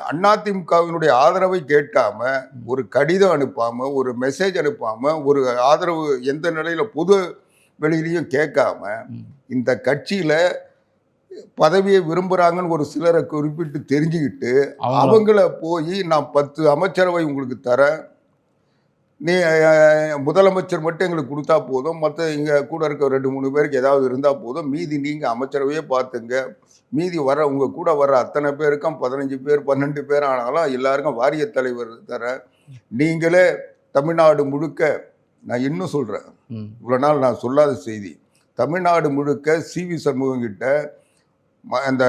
அதிமுகவினுடைய ஆதரவை கேட்காம, ஒரு கடிதம் அனுப்பாம, ஒரு மெசேஜ் அனுப்பாம, ஒரு ஆதரவு எந்த நிலையில பொது வெளியிலையும் கேட்காம, இந்த கட்சியில பதவியை விரும்புறாங்கன்னு ஒரு சிலரை குறிப்பிட்டு தெரிஞ்சுக்கிட்டு அவங்கள போய் நான் 10 அமைச்சரவை உங்களுக்கு தரேன், நீ முதலமைச்சர் மட்டும் எங்களுக்கு கொடுத்தா போதும், மற்ற இங்கே கூட இருக்க 2-3 பேருக்கு ஏதாவது இருந்தால் போதும், மீதி நீங்கள் அமைச்சரவையே பார்த்துங்க, மீதி வர உங்கள் கூட வர அத்தனை பேருக்கும் 15 பேர் 12 பேர் ஆனாலும் எல்லாருக்கும் வாரிய தலைவர் தரேன், நீங்களே தமிழ்நாடு முழுக்க, நான் இன்னும் சொல்கிறேன், இவ்வளோ நாள் நான் சொல்லாத செய்தி, தமிழ்நாடு முழுக்க சிவி சண்முகம் கிட்ட அந்த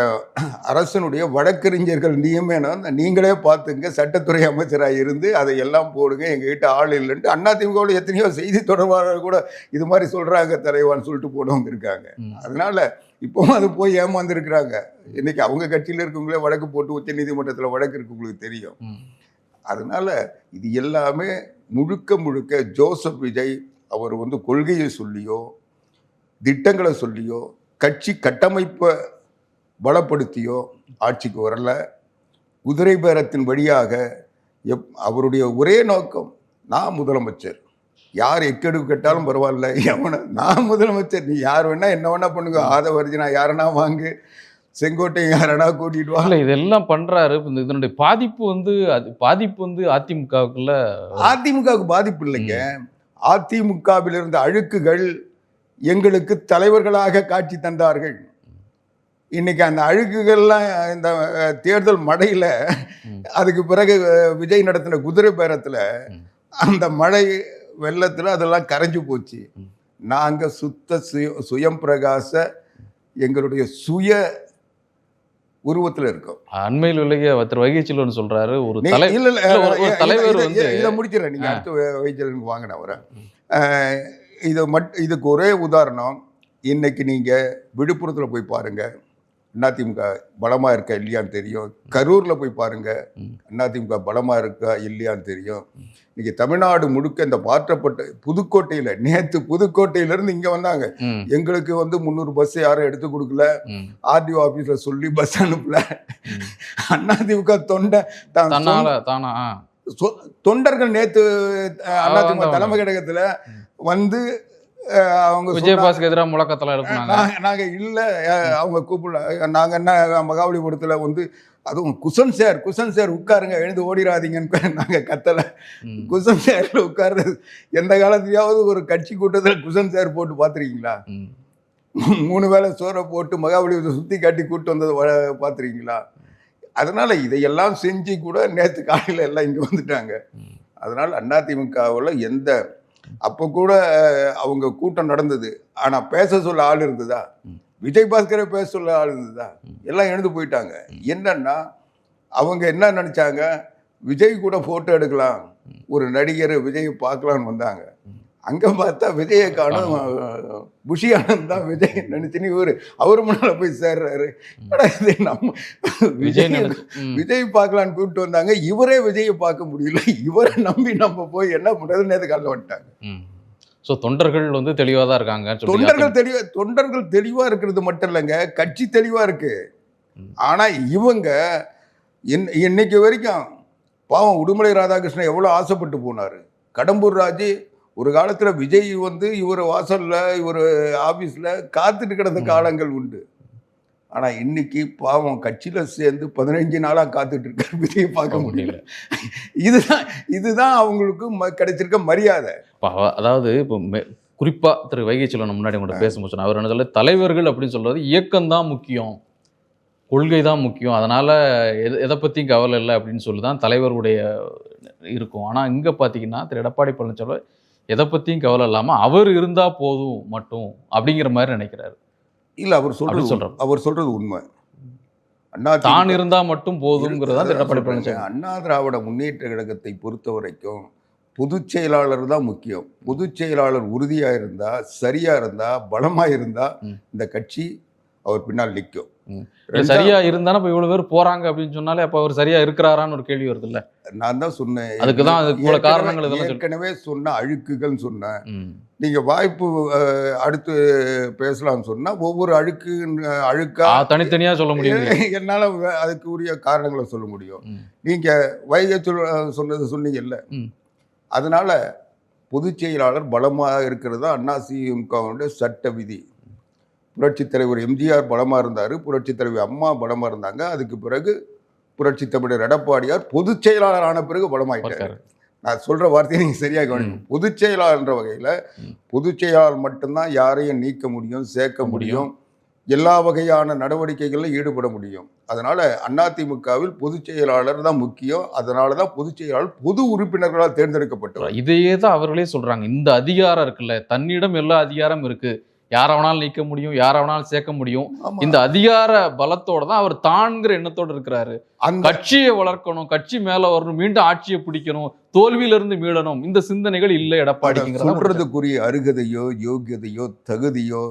அரசனுடைய வழக்கறிஞர்கள் நியமனம் நீங்களே பார்த்துங்க, சட்டத்துறை அமைச்சராக இருந்து அதை எல்லாம் போடுங்க, எங்ககிட்ட ஆள் இல்லைன்ட்டு அதிமுகவில் எத்தனையோ செய்தி தொடர்பாளர் கூட இது மாதிரி சொல்கிறாங்க தலைவான்னு சொல்லிட்டு போனவங்க இருக்காங்க. அதனால இப்போவும் அது போய் ஏமாந்துருக்கிறாங்க. இன்னைக்கு அவங்க கட்சியில் இருக்கவங்களே வழக்கு போட்டு உச்ச நீதிமன்றத்தில் வழக்கு இருக்கு, உங்களுக்கு தெரியும். அதனால இது எல்லாமே முழுக்க முழுக்க ஜோசப் விஜய் அவர் கொள்கையை சொல்லியோ திட்டங்களை சொல்லியோ கட்சி கட்டமைப்பை பலப்படுத்தியோ ஆட்சிக்கு வரல. குதிரை பேரத்தின் வழியாக அவருடைய ஒரே நோக்கம், நான் முதலமைச்சர், யார் எக்கெடு கேட்டாலும் பரவாயில்ல, எவனை நான் முதலமைச்சர், நீ யார் வேணா என்ன வேணா பண்ணுங்க, ஆதவர்ஜினா யாரனா வாங்கு, செங்கோட்டை யாரனா கூட்டிட்டு வா. இதெல்லாம் பண்றாரு. இதனுடைய பாதிப்பு அதிமுகவுக்குள்ள, அதிமுகவுக்கு பாதிப்பு இல்லைங்க. அதிமுகவில் இருந்த அழுக்குகள் எங்களுக்கு தலைவர்களாக காட்சி தந்தார்கள். இன்னைக்கு அந்த அழுக்குகள்லாம் இந்த தேர்தல் மழையில, அதுக்கு பிறகு விஜய் நடத்தின குதிரை பேரத்தில் அந்த மழை வெள்ளத்தில் அதெல்லாம் கரைஞ்சு போச்சு. நாங்கள் சுத்த சுயம் பிரகாச எங்களுடைய சுய உருவத்தில் இருக்கோம். அண்மையில் உலக வைகைச்செல்வன் சொல்றாரு, ஒரு தலைவர் இதை முடிச்சிடறேன், நீங்க அடுத்த வைகைச்செல்வனுக்கு வாங்கின அவரை. இதுக்கு ஒரே உதாரணம், இன்னைக்கு நீங்க விழுப்புரத்தில் போய் பாருங்க, அதிமுக பலமாக இருக்கா இல்லையான்னு தெரியும். கரூரில் போய் பாருங்க, அதிமுக பலமாக இருக்கா இல்லையான்னு தெரியும். இன்னைக்கு தமிழ்நாடு முழுக்க இந்த மாற்றப்பட்ட புதுக்கோட்டையில், நேற்று புதுக்கோட்டையிலேருந்து இங்கே வந்தாங்க, எங்களுக்கு 300 பஸ் யாரும் எடுத்து கொடுக்கல, ஆர்டிஓ ஆஃபீஸில் சொல்லி பஸ் அனுப்பல, அதிமுக தொண்டர்கள் நேற்று அதிமுக தலைமை கழகத்தில் அவங்க விஜயபாஸ்க்கு எதிராக முழக்கத்தில் எடுப்பாங்க. நாங்கள் இல்லை, அவங்க கூப்பிடல, நாங்கள் என்ன மகாபலிபுரத்தில் அதுவும் குஷன் சேர் உட்காருங்க, எழுந்து ஓடிடாதீங்கன்னு நாங்கள் கத்தலை. குஷன் சேரில் உட்கார்றது எந்த காலத்துலையாவது ஒரு கட்சி கூட்டத்தில் குஷன் சேர் போட்டு பார்த்துருக்கீங்களா? 3 வேளை சோறை போட்டு மகாபலிபுரத்தை சுற்றி காட்டி கூப்பிட்டு வந்தது பார்த்துருக்கீங்களா? அதனால இதையெல்லாம் செஞ்சு கூட நேற்று காலையில் எல்லாம் இங்கே வந்துட்டாங்க. அதனால் அதிமுகவில் அப்போ கூட அவங்க கூட்டம் நடந்தது, ஆனால் பேச சொல்ல ஆள் இருந்ததா? விஜய் பாஸ்கரை பேச சொல்ல ஆள் இருந்ததா? எல்லாம் எழுந்து போயிட்டாங்க. என்னன்னா அவங்க என்ன நினைச்சாங்க, விஜய் கூட போட்டோ எடுக்கலாம், ஒரு நடிகர் விஜயை பார்க்கலான்னு வந்தாங்க. அங்கே பார்த்தா விஜயை காணும், புஷி ஆனந்த் தான் விஜய் நினைச்சுன்னு அவர் முன்னால போய் சேர்றாரு. நம்ம விஜய் பார்க்கலான்னு கூப்பிட்டு வந்தாங்க, இவரே விஜயை பார்க்க முடியல, இவரை நம்பி நம்ம போய் என்ன பண்றதுன்னு நேற்று காலைல வந்துட்டாங்க. ஸோ தொண்டர்கள் தெளிவாக தான் இருக்காங்க. தொண்டர்கள் தெளிவாக இருக்கிறது மட்டும் இல்லைங்க, கட்சி தெளிவாக இருக்கு. ஆனால் இவங்க இன்னைக்கு வரைக்கும் பாவம் உடுமலை ராதாகிருஷ்ணன் எவ்வளோ ஆசைப்பட்டு போனார். கடம்பூர் ராஜு ஒரு காலத்தில் விஜய் இவர் வாசலில் இவர் ஆஃபீஸில் காத்துட்டு கிடந்த காலங்கள் உண்டு. ஆனால் இன்னைக்கு பாவம் கட்சியில் சேர்ந்து 15 நாளாக காத்துட்டு இருக்க விஜயை பார்க்க முடியல. இதுதான் அவங்களுக்கு கிடைச்சிருக்க மரியாதை. அதாவது இப்போ குறிப்பாக திரு வைகைச்செல்வன் முன்னாடி உங்கள்கிட்ட பேசும்போது அவர் என்ன சொல்ல, தலைவர்கள் அப்படின்னு சொல்கிறது இயக்கம்தான் முக்கியம், கொள்கை தான் முக்கியம், அதனால் எதை பற்றியும் கவலை இல்லை அப்படின்னு சொல்லி தான் தலைவருடைய இருக்கும். ஆனால் இங்கே பார்த்தீங்கன்னா திரு எடப்பாடி பழனிசாமி எதை பற்றியும் கவலை இல்லாமல் அவர் இருந்தால் போதும் மட்டும் அப்படிங்கிற மாதிரி நினைக்கிறாரு. இல்லை, அவர் சொல்கிறது உண்மை. தான் இருந்தால் மட்டும் போதுங்கிறதா எடப்பாடி பழனிசாமி. அண்ணா திராவிட முன்னேற்ற கழகத்தை பொறுத்த வரைக்கும் பொதுச் செயலாளர் தான் முக்கியம். பொதுச் செயலாளர் உறுதியாக இருந்தால், சரியாக இருந்தால், பலமாக இருந்தால் இந்த கட்சி அவர் பின்னால் நிற்கும். இல்ல சரியா இருந்தானே இப்ப இவ்வளவு பேர் போறாங்க அப்படின்னு சொன்னாலே அப்ப அவர் சரியா இருக்கிறாரான்னு ஒரு கேள்வி வருது இல்ல. நான் தான் சொன்னேன், அதுக்குதான் அதுக்கு போல காரணங்கள் இதெல்லாம் ஏற்கனவே சொன்ன அழுக்குகள் சொன்னேன். ம். நீங்க வாய்ப்பு அடுத்து பேசலாம்னு சொன்னா ஒவ்வொரு அழுக்கா தனித்தனியா சொல்ல முடியும். என்னால அதுக்கு உரிய காரணங்களை சொல்ல முடியும். ம். நீங்க வைகை சொன்னது சொன்னீங்கல்ல, ம். அதனால பொதுச் செயலாளர் பலமாக இருக்கிறது தான் அதிமுகவுடைய சட்ட விதி. புரட்சித் தலைவர் எம்ஜிஆர் பலமாக இருந்தார், புரட்சித் தலைவர் அம்மா பலமாக இருந்தாங்க. அதுக்கு பிறகு புரட்சித் தமிழர் எடப்பாடியார் பொதுச் செயலாளர் ஆன பிறகு பலமாயிட்டார். நான் சொல்ற வார்த்தையை நீங்க சரியாக கவனிக்கணும். பொதுச் செயலாளர்ன்ற வகையில் பொதுச் செயலாளர் மட்டும்தான் யாரையும் நீக்க முடியும், சேர்க்க முடியும், எல்லா வகையான நடவடிக்கைகளில் ஈடுபட முடியும். அதனால அதிமுகவில் பொதுச் செயலாளர் தான் முக்கியம். அதனால தான் பொதுச் செயலாளர் பொது உறுப்பினர்களால் தேர்ந்தெடுக்கப்பட்டவர். இதையே தான் அவர்களே சொல்றாங்க. இந்த அதிகாரம் இருக்குல்ல, தன்னிடம் எல்லா அதிகாரம் இருக்கு, யாரை வேணாலும் நீக்க முடியும், யாரை வேணாலும் சேர்க்க முடியும். இந்த அதிகார பலத்தோட தான் அவர் தான்கிற எண்ணத்தோடு இருக்கிறாரு. கட்சியை வளர்க்கணும், கட்சி மேல வரணும், மீண்டும் ஆட்சியை பிடிக்கணும், தோல்வியிலிருந்து மீளணும், இந்த சிந்தனைகள் இல்லை எடப்பாடி. சொல்றதுக்குரிய அருகதையோ யோகியதையோ தகுதியோ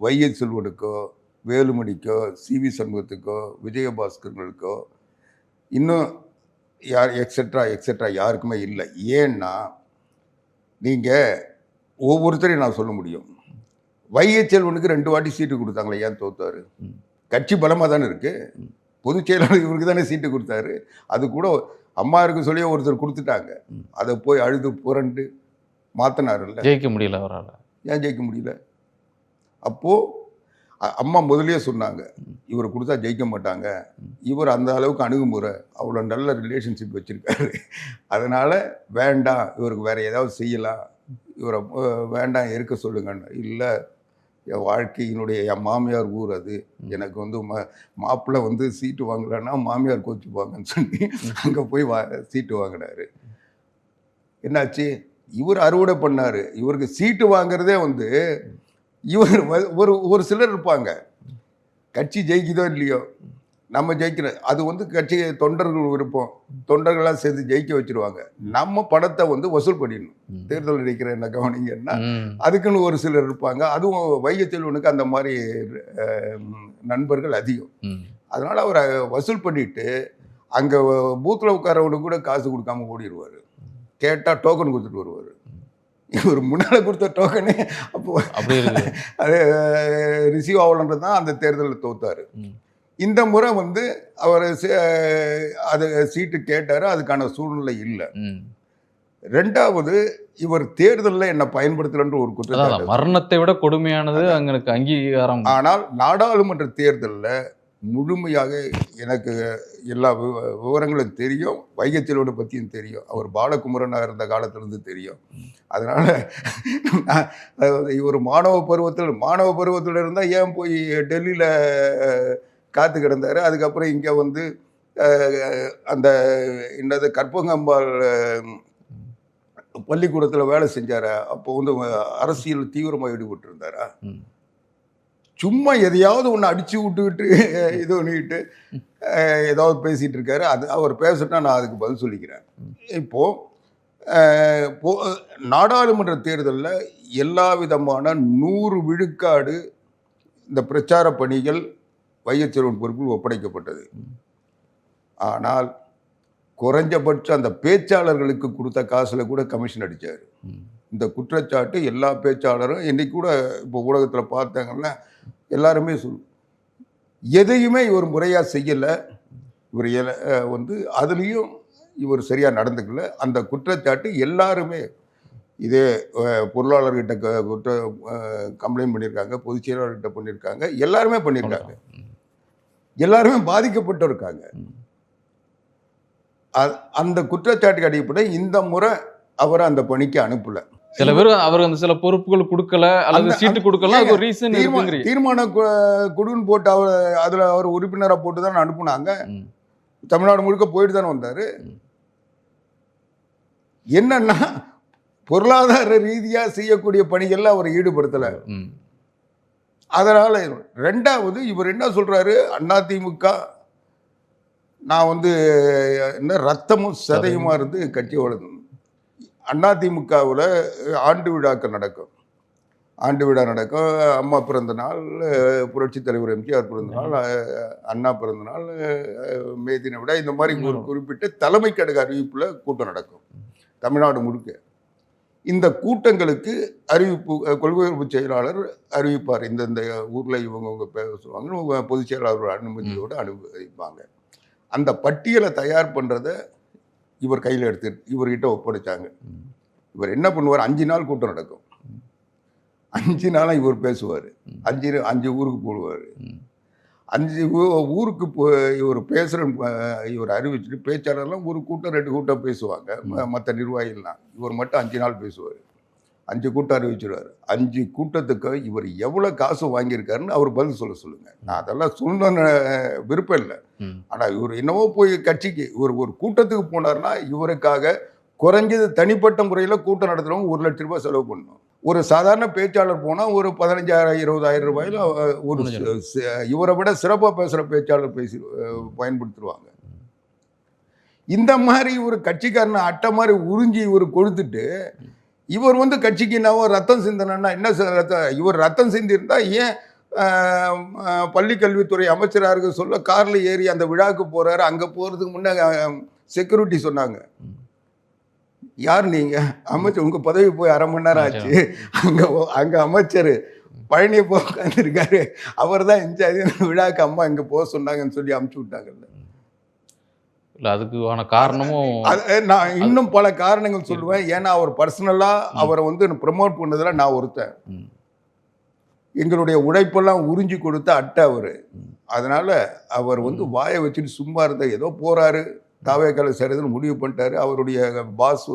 வைகை செல்வனுக்கோ வேலுமணிக்கோ சிவி சண்முகத்துக்கோ விஜயபாஸ்கர்களுக்கோ இன்னும் யார் எக்ஸெட்ரா யாருக்குமே இல்லை. ஏன்னா நீங்கள் ஒவ்வொருத்தரையும் நான் சொல்ல முடியும். வைகை செல்வனுக்கு 2 வாட்டி சீட்டு கொடுத்தாங்களே, ஏன் தோத்தாரு? கட்சி பலமாக தானே இருக்கு. பொதுச் செயலாளர் இவருக்கு தானே சீட்டு கொடுத்தாரு. அது கூட அம்மா இருக்கு சொல்லி ஒருத்தர் கொடுத்துட்டாங்க. அதை போய் அழுது புரண்டு மாற்றினாருல்ல, ஜெயிக்க முடியல அவரால். ஏன் ஜெயிக்க முடியல? அப்போது அம்மா முதலியே சொன்னாங்க, இவர் கொடுத்தா ஜெயிக்க மாட்டாங்க, இவர் அந்த அளவுக்கு அணுகுமுறை, அவ்வளோ நல்ல ரிலேஷன்ஷிப் வச்சுருக்காரு, அதனால் வேண்டாம், இவருக்கு வேறு ஏதாவது செய்யலாம், இவரை வேண்டாம் இருக்க சொல்லுங்கன்னு. இல்லை, என் வாழ்க்கையினுடைய என் மாமியார் ஊர் அது, எனக்கு வந்து மாப்பிள்ளை வந்து சீட்டு வாங்கலைன்னா மாமியார் கோச்சுப்பாங்கன்னு சொல்லி அங்கே போய் சீட்டு வாங்கினார். என்னாச்சு? இவர் அறுவடை பண்ணார். இவருக்கு சீட்டு வாங்குறதே வந்து இவர் ஒரு சிலர் இருப்பாங்க, கட்சி ஜெயிக்குதோ இல்லையோ நம்ம ஜெயிக்கிற, அது வந்து கட்சி தொண்டர்கள் விருப்பம், தொண்டர்களாக சேர்ந்து ஜெயிக்க வச்சுருவாங்க. நம்ம பணத்தை வந்து வசூல் பண்ணிடணும். தேர்தல் நினைக்கிற என்ன கவனிங்கன்னா அதுக்குன்னு ஒரு சிலர் இருப்பாங்க. அதுவும் வைகை செல்வனுக்கு அந்த மாதிரி நண்பர்கள் அதிகம். அதனால் அவர் வசூல் பண்ணிட்டு அங்கே பூத்தில் உட்காரவனுக்கு கூட காசு கொடுக்காம ஓடிடுவார். கேட்டால் டோக்கன் கொடுத்துட்டு வருவார். இவர் முன்னால் கொடுத்த டோக்கனே அப்போ அது ரிசீவ் ஆகலன்றது தான் அந்த தேர்தலில் தோத்தார். இந்த முறை வந்து அவர் அது சீட்டு கேட்டார், அதுக்கான சூழ்நிலை இல்லை. 2வது, இவர் தேர்தலில் என்ன பயன்படுத்தலன்ற ஒரு குற்றச்சாட்டு. மரணத்தை விட கொடுமையானது அங்களுக்கு அங்கீகாரம். ஆனால் நாடாளுமன்ற தேர்தலில் முழுமையாக எனக்கு எல்லா விவரங்களும் தெரியும், வைகை செல்வனை பற்றியும் தெரியும், அவர் பாலகுமரனாக இருந்த காலத்திலிருந்து தெரியும். அதனால் இவர் மாணவ பருவத்தில் இருந்தால் ஏன் போய் டெல்லியில் காத்து கிடந்தார்? அதுக்கப்புறம் இங்கே வந்து அந்த என்னது கற்பகம்பாள் பள்ளிக்கூடத்தில் வேலை செஞ்சாரா? அப்போ வந்து அரசியல் தீவிரமாக ஈடுபட்டு இருந்தாரா? சும்மா எதையாவது ஒன்று அடித்து விட்டுக்கிட்டு இது பண்ணிக்கிட்டு ஏதாவது பேசிகிட்டு இருக்காரு. அது அவர் பேசிட்டா நான் அதுக்கு பதில் சொல்லிக்கிறேன். இப்போது நாடாளுமன்ற தேர்தலில் எல்லா விதமான 100 விழுக்காடு இந்த பிரச்சார பணிகள் வைகை செல்வன் பொறுப்பில் ஒப்படைக்கப்பட்டது. ஆனால் குறைஞ்சபட்சம் அந்த பேச்சாளர்களுக்கு கொடுத்த காசில் கூட கமிஷன் அடித்தார். இந்த குற்றச்சாட்டு எல்லா பேச்சாளரும் இன்னைக்கு கூட இப்போ ஊடகத்தில் பார்த்தாங்கன்னா எல்லாருமே எதையுமே இவர் முறையாக செய்யலை, இவர் வந்து அதுலேயும் இவர் சரியாக நடந்துக்கல. அந்த குற்றச்சாட்டு எல்லாருமே இதே பொருளாளர்கிட்ட கம்ப்ளைண்ட் பண்ணியிருக்காங்க, பொதுச் செயலாளர்கிட்ட பண்ணியிருக்காங்க, எல்லாருமே பண்ணியிருக்காங்க, எல்லாருமே பாதிக்கப்பட்டு இருக்காங்க. அந்த குற்றச்சாட்டுக்கு அடிப்படையில் இந்த முறை அவரை அந்த பணிக்கு அனுப்பல. சில பேர் அவர் அந்த சில பொறுப்புகள் கொடுக்கல அல்லது சீட்டு கொடுக்கல, அது ஒரு ரீசன் இருக்குங்கறீங்க. தீர்மான குழுன்னு போட்டு அவர் அதில் அவர் உறுப்பினராக போட்டு தான் அனுப்புனாங்க. தமிழ்நாடு முழுக்க போயிட்டு தானே வந்தார். என்னன்னா பொருளாதார ரீதியாக செய்யக்கூடிய பணிகள்ல அவர் ஈடுபடுத்தலை. அதனால 2வது, இவர் என்ன சொல்றாரு, அதிமுக நான் வந்து என்ன ரத்தமும் சதையுமா இருந்து கட்சி வளர்ந்து, அதிமுகவில் ஆண்டு விழாக்கள் நடக்கும். ஆண்டு விழா நடக்கும். அம்மா பிறந்த நாள், புரட்சித் தலைவர் எம்ஜிஆர் பிறந்த நாள், அண்ணா பிறந்த நாள், மே தின விழா, இந்த மாதிரி ஒரு குறிப்பிட்ட தலைமை கழக அறிவிப்பில் கூட்டம் நடக்கும் தமிழ்நாடு முழுக்க. இந்த கூட்டங்களுக்கு அறிவிப்பு கொள்கை பொதுச் செயலாளர் அறிவிப்பார். இந்தந்த ஊரில் இவங்க பேசுவாங்க, பொதுச் செயலாளர் அனுமதியோடு அனுமதிப்பாங்க. அந்த பட்டியலை தயார் பண்ணுறதை இவர் கையில் எடுத்து இவர்கிட்ட ஒப்படைச்சாங்க. இவர் என்ன பண்ணுவார், 5 நாள் கூட்டம் நடக்கும். 5 நாளாக இவர் பேசுவார். 5 ஊருக்கு போடுவார். 5 ஊருக்கு இவர் பேசுகிற இவர் அறிவிச்சுட்டு பேச்சாளர்லாம் ஒரு கூட்டம் 2 கூட்டம் பேசுவாங்க. மற்ற நிர்வாகிகள்லாம் இவர் மட்டும் 5 நாள் பேசுவார். 5 கூட்டம் அறிவிச்சிடுவார். 5 கூட்டத்துக்கு இவர் எவ்வளோ காசு வாங்கியிருக்காருன்னு அவர் பதில் சொல்லுங்க. நான் அதெல்லாம் சொல்லணும்னு விருப்பம் இல்லை. ஆனால் இவர் என்னவோ போய் கட்சிக்கு இவர் ஒரு கூட்டத்துக்கு போனார்னா இவருக்காக குறைஞ்சது தனிப்பட்ட முறையில் கூட்டம் நடத்துகிறவங்க 1 லட்ச ரூபாய் செலவு பண்ணணும். ஒரு சாதாரண பேச்சாளர் போனால் ஒரு 15,000 20,000 ரூபாயில் ஒரு இவரை விட சிறப்பாக பேசுகிற பேச்சாளர் பயன்படுத்திடுவாங்க. இந்த மாதிரி ஒரு கட்சிக்காரனை அட்டை மாதிரி உறிஞ்சி இவர் கொடுத்துட்டு இவர் கட்சிக்கு என்னவோ ரத்தம் சிந்தனா என்ன இவர் ரத்தம் சிந்திருந்தா ஏன் பள்ளிக்கல்வித்துறை அமைச்சராக இருக்க சொல்ல காரில் ஏறி அந்த விழாவுக்கு போகிறாரு. அங்கே போகிறதுக்கு முன்னே செக்யூரிட்டி சொன்னாங்க, யார் நீங்கள் அமைச்சர், உங்கள் பதவி போய் 1/2 மணி நேரம் ஆச்சு, அங்கே அமைச்சர் பழனியை போய் உட்காந்துருக்காரு, அவர் தான் இன்சார்ஜ், விழாவுக்கு அம்மா இங்கே போக சொன்னாங்கன்னு சொல்லி அமுச்சு விட்டாங்கல்ல. இல்லை, அதுக்கான காரணமும் நான் இன்னும் பல காரணங்கள் சொல்லுவேன். ஏன்னா அவர் பர்சனலாக அவரை ப்ரமோட் பண்ணதில் நான் ஒருத்தன். எங்களுடைய உழைப்பெல்லாம் உறிஞ்சி கொடுத்த அட்டை அவர். அதனால் அவர் வாயை வச்சுட்டு சும்மா இருந்தால் ஏதோ போகிறாரு, தாவேக்கால சேரதுன்னு முடிவு பண்ணிட்டாரு. அவருடைய பாஸ்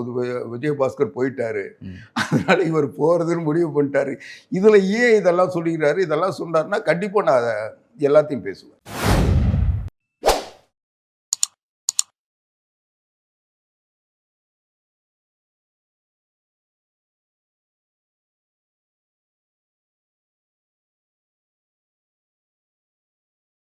விஜயபாஸ்கர் போயிட்டாரு, அதனால இவர் போகிறதுன்னு முடிவு பண்ணிட்டாரு. இதில் ஏன் இதெல்லாம் சொல்லிக்கிறாரு, இதெல்லாம் சொன்னார்னா கண்டிப்பாக நான் அதை எல்லாத்தையும் பேசுவேன்.